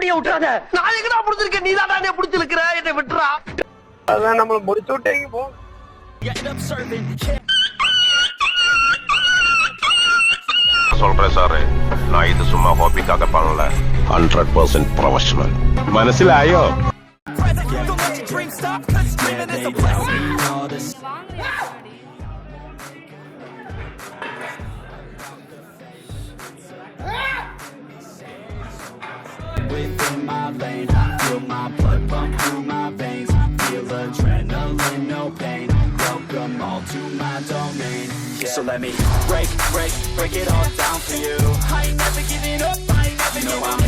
முடிய விட்டுறாத. நான் எங்கடா புடிச்சிருக்கேன், நீ தான் நானே புடிச்சிருக்கிற, என்னை விட்டுறா. அதான் நம்மள முடிச்சு விட்டீங்க போ. சொல்றேன் சார், நான் இது சும்மா ஹாபிக்காக பண்ணல, 100% ப்ரொஃபஷனல். മനസ്സിലായോ? Within my lane, feel my blood pump through my veins. Feel adrenaline, no pain. Welcome all to my domain. Yeah. So let me break it all down for you. I ain't never giving up. I ain't never giving up.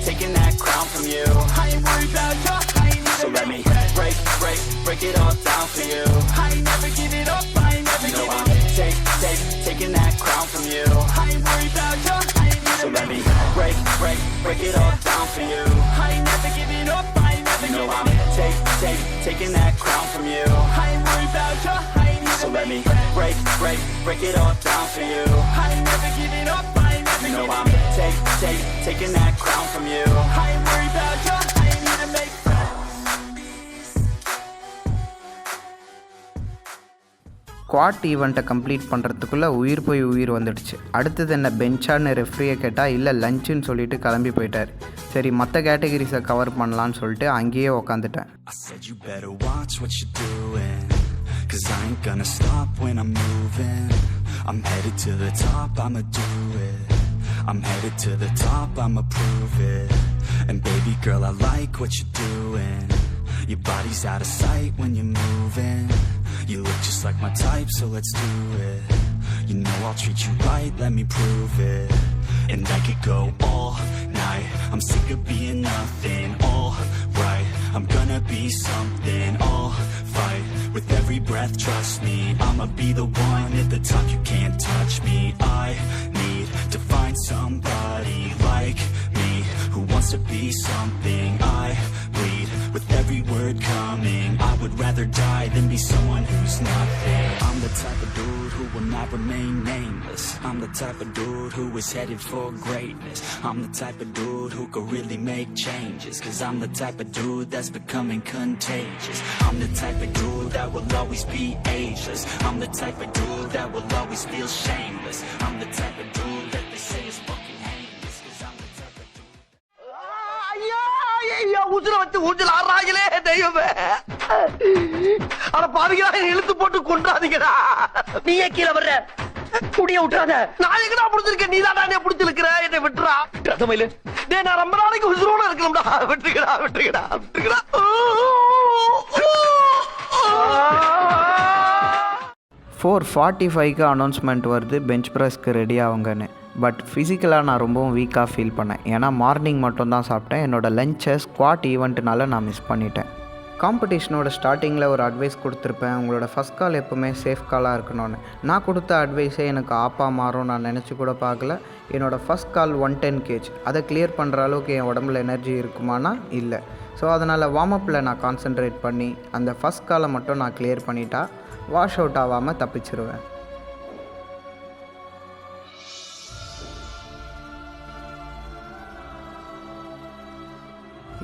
Taking that crown from you. I ain't worried about you. I ain't never. So let me break it all down for you. I ain't never giving up. I ain't never giving up. Taking that crown from you. I ain't worried about you. I ain't never. So let me break it all down for you. I ain't never giving up. I ain't never giving up. Taking that crown from you. I ain't worried about you. I ain't never. So let me break it all down for you. I ain't never giving up. I ain't never giving up. Taking that crown from you. I ain't worried about you. I ain't need to make squad ஈவெண்ட்டை complete பண்ணுறதுக்குள்ளே உயிர் போய் உயிர் வந்துடுச்சு. அடுத்தது என்ன பெஞ்சான்னு ரெஃப்ரியை கேட்டால் இல்லை லஞ்சுன்னு சொல்லிட்டு கிளம்பி போயிட்டார். சரி மற்ற கேட்டகரிஸை கவர் பண்ணலான்னு சொல்லிட்டு அங்கேயே உக்காந்துட்டேன். Cause I ain't gonna stop when I'm moving. I'm headed to the top, I'ma do it. I'm headed to the top, I'ma prove it. And baby girl, I like what you're doing. Your body's out of sight when you're moving. You look just like my type, so let's do it. You know I'll treat you right, let me prove it. And I could go all night. I'm sick of being nothing. All right, I'm gonna be something. All fight with every breath, trust me. I'ma be the one at the top, you can't touch me. I need to find somebody like me who wants to be something. I bleed with every word coming. I would rather die than be someone who's nothing. I'm the type of dude who will not remain nameless. I'm the type of dude who is headed for greatness. I'm the type of dude who could really make changes. Cause I'm the type of dude that's becoming contagious. I'm the type of dude that will always be ageless. I'm the type of dude that will always feel shameless. I'm the type of dude that they say is fucking heinous. Cause I'm the type of dude. ஐயா உசுர வச்சு ஊஞ்சல் ஆடுறாங்களே தெய்வமே. அட பாவிங்களா, இழுத்து போட்டு கொண்டாதீங்கடா. நீயே கீழே வர்ற, முடிய விட்டுறாத. நான் எங்கடா புடிச்சிருக்கேன், நீ தான் நானே புடிச்சிருக்கிற, என்னை விட்டுறா. ரதமயில டேய், நான் ரொம்ப நாளைக்கு உசுரோட இருக்கணும்டா. விட்டுக்கடா. 4:45க்கு அனௌன்ஸ்மெண்ட் வருது பெஞ்ச் ப்ரெஸ்க்கு ரெடி ஆகுங்கன்னு. பட் ஃபிசிக்கலாக நான் ரொம்பவும் வீக்காக ஃபீல் பண்ணேன். ஏன்னா மார்னிங் மட்டும்தான் சாப்பிட்டேன். என்னோடய லஞ்சை ஸ்குவாட் ஈவெண்ட்டுனால நான் மிஸ் பண்ணிட்டேன். காம்படிஷனோட ஸ்டார்டிங்கில் ஒரு அட்வைஸ் கொடுத்துருப்பேன், உங்களோட ஃபஸ்ட் கால் எப்போவுமே சேஃப் காலாக இருக்கணும்னு. நான் கொடுத்த அட்வைஸே எனக்கு ஆப்பாக மாறும் நான் நினச்சி கூட பார்க்கல. என்னோடய ஃபஸ்ட் கால் 110 kg. அதை கிளியர் பண்ணுற அளவுக்கு என் உடம்புல எனர்ஜி இருக்குமானா இல்லை. ஸோ அதனால் வார்ம் அப்பில் நான் கான்சென்ட்ரேட் பண்ணி அந்த ஃபஸ்ட் காலை மட்டும் நான் கிளியர் பண்ணிட்டா வாஷ் அவுட் ஆகாமல் தப்பிச்சிருவேன்.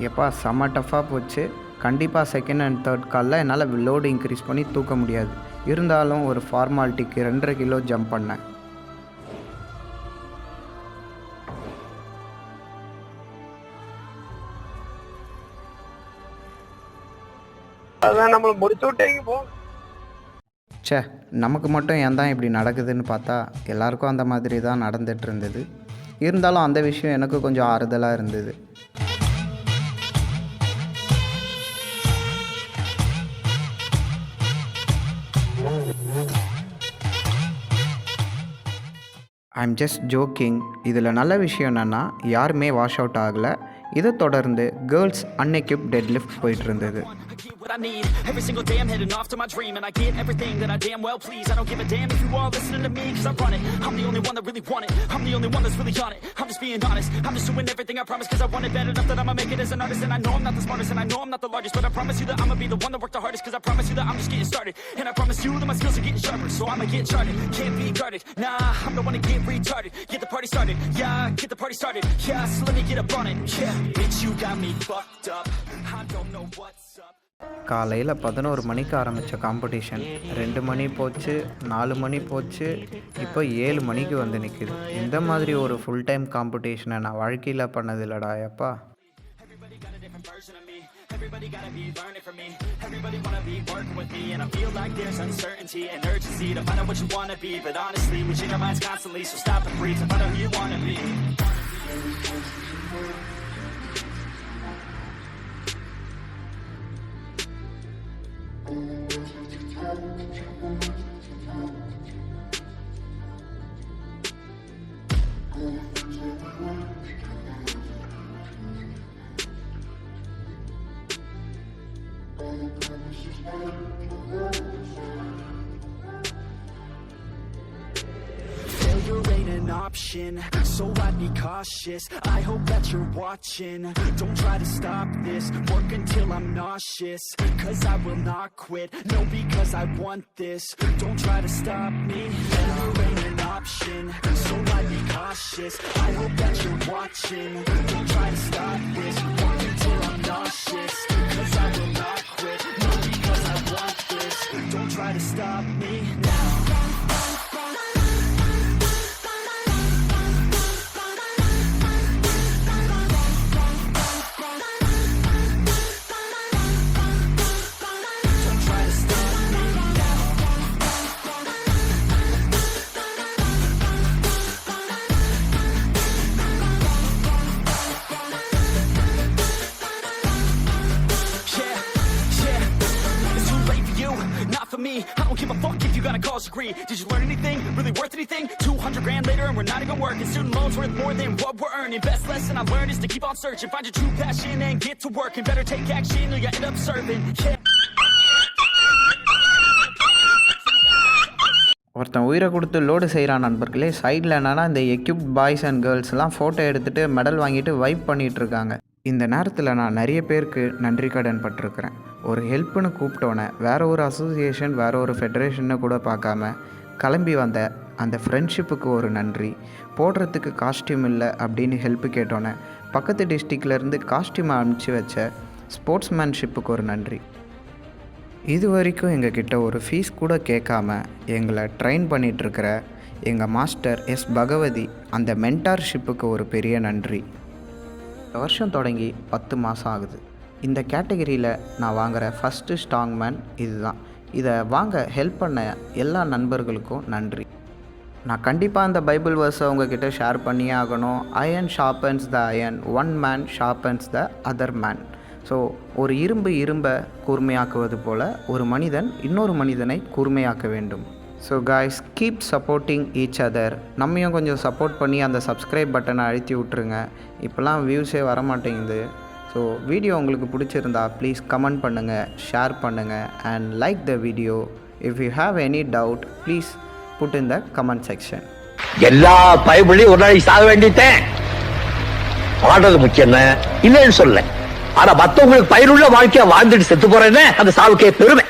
எப்பா செம்ம டஃப்பாக போச்சு. கண்டிப்பாக செகண்ட் அண்ட் தேர்ட் காலில் என்னால் லோடு இன்க்ரீஸ் பண்ணி தூக்க முடியாது. இருந்தாலும் ஒரு ஃபார்மாலிட்டிக்கு 2.5 கிலோ ஜம்ப் பண்ணேன். அதான் நம்மள முடிச்சு விட்டீங்க போ. சே, நமக்கு மட்டும் ஏன் தான் இப்படி நடக்குதுன்னு பார்த்தா எல்லாருக்கும் அந்த மாதிரி தான் நடந்துகிட்டு இருந்தது. இருந்தாலும் அந்த விஷயம் எனக்கு கொஞ்சம் ஆறுதலாக இருந்தது. I'm just joking. இதில் நல்ல விஷயம் என்னென்னா யாருமே வாஷ் அவுட் ஆகலை. இதை தொடர்ந்து கேர்ள்ஸ் அன்எக்யூப்ட் டெட் லிஃப்ட் போயிட்டு இருந்தது. what I need. Every single day I'm heading off to my dream, and I get everything that I damn well please. I don't give a damn if you all listening to me, cause I run it. I'm the only one that really want it. I'm the only one that's really on it. I'm just being honest. I'm just doing everything I promise, cause I want it bad enough that I'ma make it as an artist. And I know I'm not the smartest, and I know I'm not the largest, but I promise you that I'ma be the one that worked the hardest, cause I promise you that I'm just getting started. And I promise you that my skills are getting sharper, so I'ma get charted. Can't be guarded, nah, I'm the one to get retarded. Get the party started, yeah, get the party started. Yeah, so let me get up on it. Yeah, bitch, you got me fucked up. I don't know what's up. காலையில் 11 மணிக்கு ஆரம்பித்த competition 2 மணி போச்சு, 4 மணி போச்சு, இப்போ 7 மணிக்கு வந்து நிற்குது. இந்த மாதிரி ஒரு ஃபுல் டைம் காம்படிஷனை நான் வாழ்க்கையில் பண்ணதில்லடா அப்பா. Everybody gotta be learning from me. Everybody wanna be working with me, and I feel like there's uncertainty and urgency to find out what you wanna be. But honestly, we change our minds constantly, so stop and breathe and find out who you wanna be. Failure ain't an option, so I'd be cautious. I hope that you're watching. Don't try to stop this, work until I'm nauseous, cause I will not quit, no, because I want this. Don't try to stop me. Failure ain't an option, so I'd be cautious. I hope that you're watching. Don't try to stop this, work until I'm nauseous, cause I will not quit, no, because I want this. Don't try to stop me now. I don't give a fuck if you got a college degree. Did you learn anything? Really worth anything? 200 grand later and we're not even working. Student loans worth more than what we're earning. Best lesson I learned is to keep on searching. Find your true passion and get to work. And better take action or you end up serving. ஒருத்தன் உயிரை கொடுத்து load செய்கிறான் நண்பர்களே. சைடில் என்னென்னா இந்த equipped boys and கேர்ள்ஸ்லாம் photo எடுத்துகிட்டு medal வாங்கிட்டு வைப் பண்ணிகிட்ருக்காங்க. இந்த நேரத்தில் நான் நிறைய பேருக்கு நன்றி கடன் பட்டிருக்கிறேன். ஒரு ஹெல்ப்புன்னு கூப்பிட்டோன்னே வேறு ஒரு அசோசியேஷன் வேறு ஒரு ஃபெடரேஷன்னு கூட பார்க்காம கிளம்பி வந்த அந்த ஃப்ரெண்ட்ஷிப்புக்கு ஒரு நன்றி. போடுறதுக்கு காஸ்டியூம் இல்லை அப்படின்னு ஹெல்ப்பு கேட்டோன்னே பக்கத்து டிஸ்ட்ரிக்ட்லேருந்து காஸ்டியூமை அனுப்பிச்சி வச்ச ஸ்போர்ட்ஸ்மேன்ஷிப்புக்கு ஒரு நன்றி. இது வரைக்கும் எங்ககிட்ட ஒரு ஃபீஸ் கூட கேட்காம எங்களை ட்ரெயின் பண்ணிகிட்ருக்கிற எங்கள் மாஸ்டர் எஸ் பகவதி அந்த மென்டார்ஷிப்புக்கு ஒரு பெரிய நன்றி. வருஷம் தொடங்கி 10 மாதம் ஆகுது. இந்த கேட்டகரியில் நான் வாங்குகிற ஃபஸ்ட்டு ஸ்ட்ராங்மேன் இதுதான். இதை வாங்க ஹெல்ப் பண்ண எல்லா நண்பர்களுக்கும் நன்றி. நான் கண்டிப்பாக அந்த பைபிள் வேர்ஸை உங்ககிட்ட ஷேர் பண்ணியே ஆகணும். Iron sharpens the iron, one man sharpens the other man. So ஒரு இரும்பை கூர்மையாக்குவது போல் ஒரு மனிதன் இன்னொரு மனிதனை கூர்மையாக்க வேண்டும். So guys, keep supporting each other. நம்மையும் கொஞ்சம் சப்போர்ட் பண்ணி அந்த சப்ஸ்கிரைப் பட்டனை அழுத்தி விட்ருங்க. இப்போலாம் வியூஸே வரமாட்டேங்குது. ஸோ வீடியோ உங்களுக்கு பிடிச்சிருந்தா ப்ளீஸ் கமெண்ட் பண்ணுங்கள், ஷேர் பண்ணுங்கள் and like the video. If you have any doubt please put in the comment section. எல்லா பைபிளையும் ஒரு நாளைக்கு சாக வேண்டிட்டேன். வாழ்றது முக்கியம் இல்லைன்னு சொல்ல, ஆனா மத்தவங்களுக்கு பயிருள்ள வாழ்க்கைய வாழ்ந்துட்டு செத்து போறேன்னு அந்த சாவுக்கே பெருமை.